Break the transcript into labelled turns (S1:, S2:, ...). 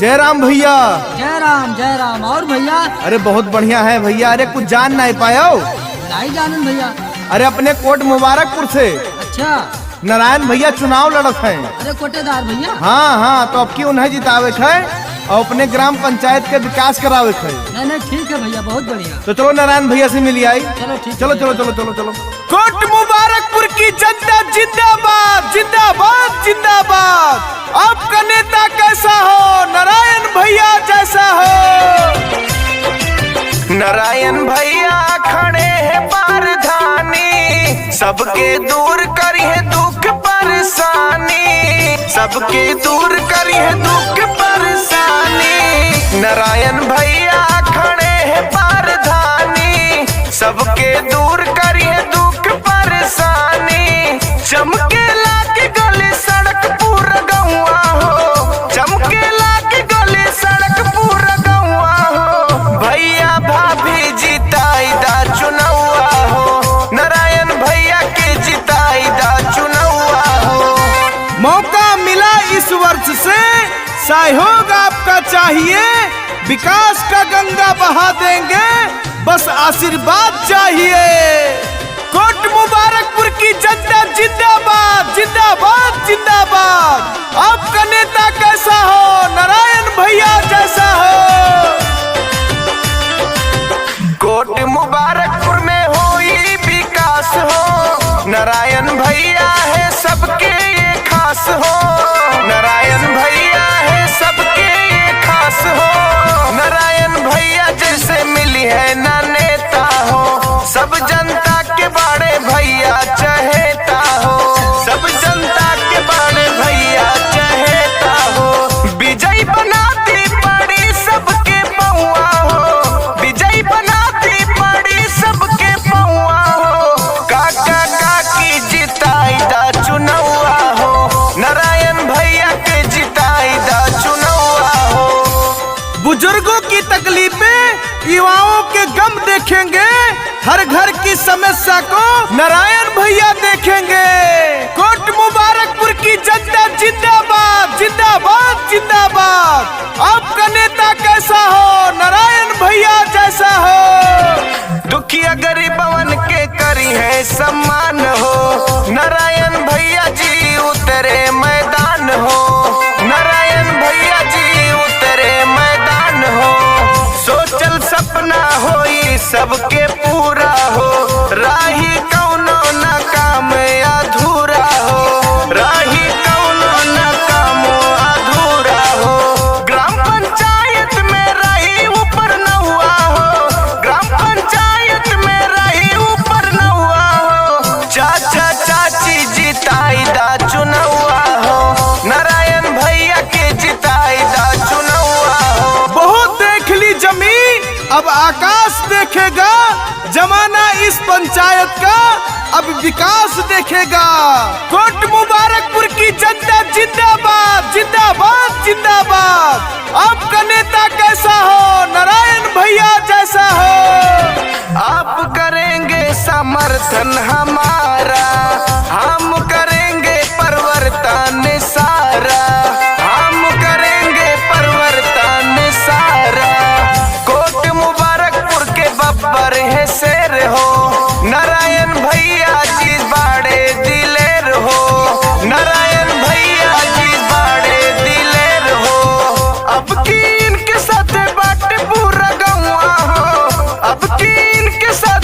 S1: जय राम भैया।
S2: जय राम। और भैया?
S1: अरे बहुत बढ़िया है भैया। अरे कुछ जान नहीं पायो?
S2: नहीं जानन भैया।
S1: अरे अपने कोट मुबारकपुर से
S2: अच्छा।
S1: नारायण भैया चुनाव लड़त हैं।
S2: अरे कोटेदार भैया।
S1: हाँ, तो अब की उन्हें जितावे है और अपने ग्राम पंचायत के विकास करावे है।
S2: नहीं ठीक है भैया, बहुत बढ़िया।
S1: तो चलो नारायण भैया से मिली आई।
S2: चलो ठीक।
S1: चलो। कोट मुबारकपुर की जनता जिंदाबाद जिंदाबाद जिंदाबाद। आपका नेता कैसा हो? नारायण भैया जैसा हो।
S3: नारायण भैया खड़े हैं पारधानी, सबके दूर करी है दुख परेशानी, सबके दूर करी है दुख परेशानी। नारायण भैया खड़े हैं पारधानी, सबके दूर करी है दुख परेशानी। चमकेला के गले सड़क पूरा गौआ हो, चमकेला के गले सड़क पूरा गौआ हो। भैया भाभी जिताई दा चुनौआ हो, नारायण भैया के जिताई दा चुनौआ हो।
S1: मौका मिला इस वर्ष से सहयोग आपका चाहिए, विकास का गंगा बहा देंगे, बस आशीर्वाद चाहिए। कोट मुबारकपुर की जनता जिंदाबाद जिंदाबाद जिंदाबाद। आपका नेता कैसा हो? नारायण भैया जैसा हो।
S3: कोट मुबारकपुर में होई विकास हो, नारायण भैया है सबके ये खास हो, नारायण भैया है सबके ये खास हो। नारायण भैया जैसे मिली है ना नेता हो, सब जनता के बारे भैया चहेता हो, सब जनता के बारे भैया चहेता हो। विजय बनाती पड़ी सबके पौआ हो, विजय बनाती पड़ी सबके पौआ हो। काका काकी जिताई दा चुनौआ हो, नारायण भैया के जिताई दा चुनौआ हो।
S1: बुजुर्गों की तकलीफें, युवाओं के गम देखेंगे, हर घर की समस्या को नारायण भैया देखेंगे। कोट मुबारकपुर की जनता जिंदाबाद जिंदाबाद जिंदाबाद। आपका नेता कैसा हो? नारायण भैया जैसा हो।
S3: दुखिया गरीबवन के करी है सम्मान हो, नारायण भैया जी उतरे मैदान हो, नारायण भैया जी उतरे मैदान हो। सोचल सपना होई सबके पूरा हो, राही कौनो न काम अधूरा हो, राही कौनो न काम अधूरा हो। ग्राम पंचायत में रही ऊपर न हुआ हो, ग्राम पंचायत में रही ऊपर न हुआ हो। चाचा चाची जिताई दा चुनौआ हो, नारायण भैया के जिताई दा चुनौआ हो।
S1: बहुत देख ली जमीन, अब आकाश देखेगा, जमाना इस पंचायत का अब विकास देखेगा। कोट मुबारकपुर की जनता जिंदाबाद जिंदाबाद जिंदाबाद। आपका नेता कैसा हो? नारायण भैया जैसा हो।
S3: आप करेंगे समर्थन हमारा, हम करेंगे परिवर्तन सारा, हम करेंगे परिवर्तन सारा। कोट मुबारकपुर के बब्बर है शेर हो, नारायण भैया जी बाड़े दिलेर हो, नारायण भैया जी बाड़े दिलेर हो। अब की इनके साथ बाट पूरा गौआ हो, अब की इनके साथ